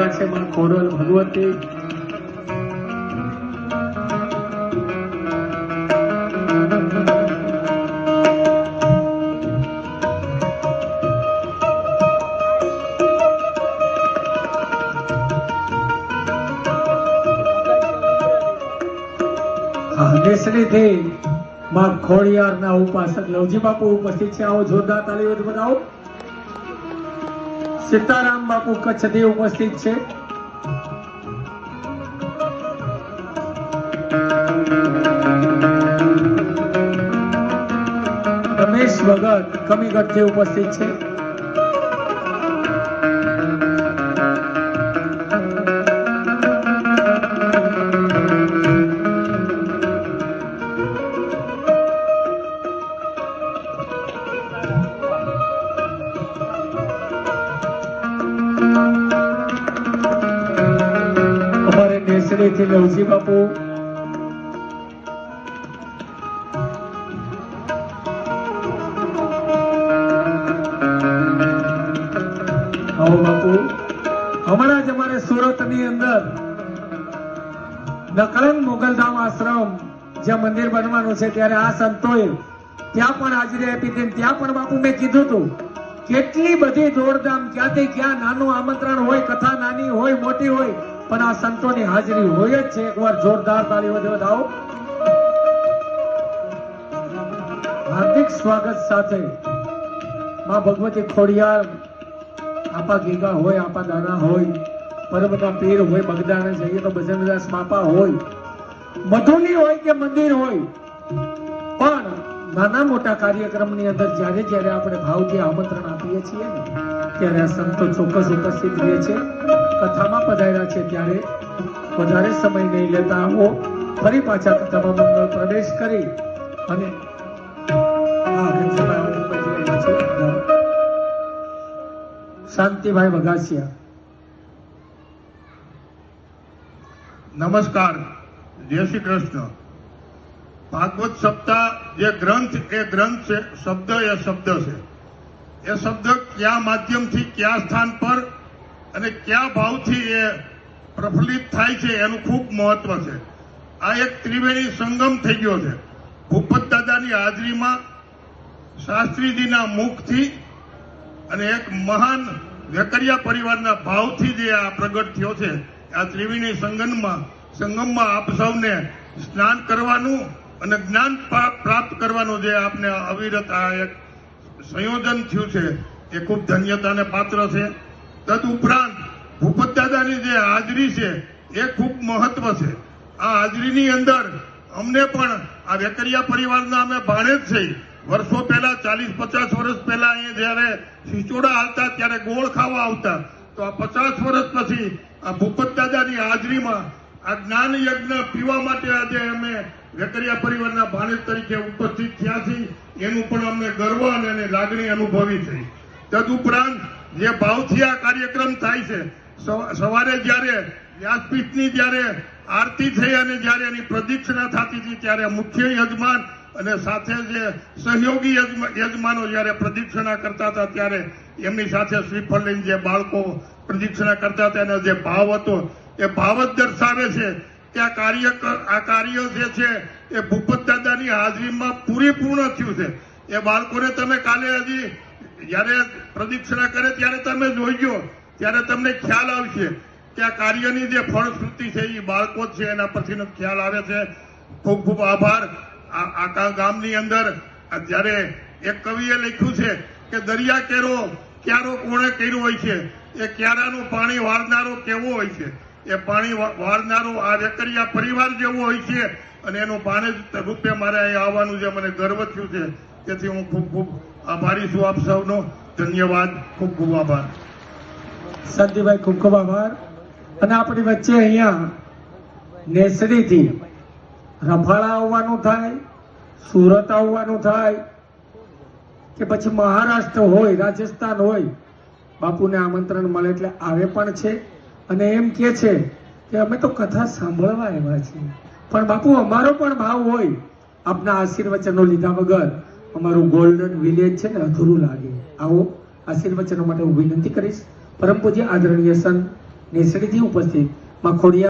પધાર્યા છે માં ખોડલ ભગવતી. દેશરીથી માં ખોડિયારના ઉપાસક લવજી બાપુ ઉપસ્થિત છે. આવો જોરદાર તાળીઓથી બતાવો. સીતારામ બાપુ કચ્છથી ઉપસ્થિત છે. રમેશ ભગત કમીગઢથી ઉપસ્થિત છે. લવજી બાપુ આવો બાપુ. હમણાં જ અમારે સુરત ની અંદર નકળંગ મોગલધામ આશ્રમ જ્યાં મંદિર બનવાનું છે ત્યારે આ સંતોએ ત્યાં પણ હાજરી આપી હતી. ત્યાં પણ બાપુ મેં કીધું હતું કેટલી બધી દોડધામ, ક્યાંથી ક્યાં નાનું આમંત્રણ હોય, કથા નાની હોય મોટી હોય, પણ આ સંતોની હાજરી હોય જ છે. એકવાર જોરદાર તાળીઓ વધાવો. હાર્દિક સ્વાગત સાથે માં ભગવતી ખોડિયાર આપા ગીગા હોય, આપા દાના હોય, પરમના પીર હોય, બગદાણા જઈએ તો ભજનદાસ બાપા હોય, મધુલી હોય કે મંદિર હોય, પણ નાના મોટા કાર્યક્રમની અંદર જ્યારે જ્યારે આપણે ભાવથી આમંત્રણ આપીએ છીએ ને ત્યારે આ સંતો ચોક્કસ ઉપસ્થિત રહે છે. કથામાં પધાર્યા છે ત્યારે વધારે સમય નહીં લેતા આવો ફરી પાછા કથામાં મંગળ પ્રવેશ કરી અને શાંતિભાઈ વઘાસિયા. નમસ્કાર, જય શ્રી કૃષ્ણ. ભાગવત સપ્તાહ જે ગ્રંથ એ ગ્રંથ છે, શબ્દ એ શબ્દ છે. એ શબ્દ કયા માધ્યમથી કયા સ્થાન પર અને કયા ભાવથી એ પ્રફુલ્લિત થાય છે એનું ખૂબ મહત્વ છે. આ એક ત્રિવેણી સંગમ થઈ ગયો છે. ભૂપત દાદાની હાજરીમાં શાસ્ત્રીજીના મુખથી અને એક મહાન વેકરિયા પરિવારના ભાવથી જે આ પ્રગટ થયો છે. આ ત્રિવેણી સંગમમાં આપ સૌને સ્નાન કરવાનું અને જ્ઞાન પ્રાપ્ત કરવાનું જે આપને અવિરત આ એક સંયોજન થયું છે એ ખૂબ ધન્યતાને પાત્ર છે. તદ ઉપરાંત ભૂપત દાદાની જે હાજરી છે એ ખૂબ મહત્વ છે. આ હાજરીની અંદર અમને પણ આ વેકરિયા પરિવારના અમે ભાણે જ છે. વર્ષો પહેલા 40-50 વર્ષ પહેલા અહીંયા જયારે સિચોડા હાલતા ત્યારે ગોળ ખાવા આવતા, તો આ 50 વર્ષ પછી આ ભૂપત દાદાની હાજરીમાં આ જ્ઞાન યજ્ઞ પીવા માટે આજે અમે વેકરિયા પરિવારના ભાણેજ તરીકે ઉપસ્થિત થયા છીએ. એનું પણ અમને ગર્વ અને એની લાગણી અનુભવી છે. તદુપરાંત જે ભાવથી આ કાર્યક્રમ થાય છે, સવારે જયારે વ્યાસપીઠની જયારે આરતી થઈ અને જયારે એની પ્રદક્ષિણા થતી હતી ત્યારે મુખ્ય યજમાન અને સાથે જે સહયોગી યજમાનો જયારે પ્રદક્ષિણા કરતા હતા ત્યારે એમની સાથે શ્રીફળ લઈને જે બાળકો પ્રદક્ષિણા કરતા હતા એનો જે ભાવ હતો એ ભાવ જ દર્શાવે છે કે આ કાર્ય જે છે એ ભૂપત દાદાની હાજરીમાં પૂરેપૂર્ણ થયું છે. એ બાળકોને તમે કાલે હજી જયારે પ્રદક્ષિણા કરે ત્યારે તમે જોઈજો, ત્યારે તમને ખ્યાલ આવશે કે આ કાર્યની જે ફળશ્રુતિ છે એ બાળકો જ છે, એના પછીનો ખ્યાલ આવે છે. ખૂબ ખૂબ આભાર. આ ગામની અંદર જયારે એક કવિએ લખ્યું છે કે દરિયા ક્યારો કોણે કર્યું હોય છે, એ ક્યારાનું પાણી વાળનારો કેવો હોય છે. એ પાણી વાળનારો આ વેકરિયા પરિવાર જેવો હોય છે અને એનું ભાણેજ રૂપે મારે અહીં આવવાનું જે મને ગર્વ થયું છે. તેથી હું ખૂબ ખૂબ આભારી છું આપ સૌનો. ધન્યવાદ, ખૂબ ખૂબ આભાર. શાંતિભાઈ ખૂબ ખૂબ આભાર. અને આપણી વચ્ચે અહીંયા નેસડીથી રફાળા આવવાનું થાય, સુરત આવવાનું થાય કે પછી મહારાષ્ટ્ર હોય, રાજસ્થાન હોય, બાપુને આમંત્રણ મળે એટલે આવે પણ છે. અને એમ કે છે કે અમે તો કથા સાંભળવા આવ્યા છીએ, પણ બાપુ અમારો પણ ભાવ હોય, આપના આશીર્વચનો લીધા વગર અમારું ગોલ્ડન વિલેજ છે ને અધૂરું લાગે. આવો આશીર્વચનો માટે હું વિનંતી કરીશ. પરમ પૂજ્ય આદરણીય સંત નેસડીથી ઉપસ્થિત માં ખોડિયાર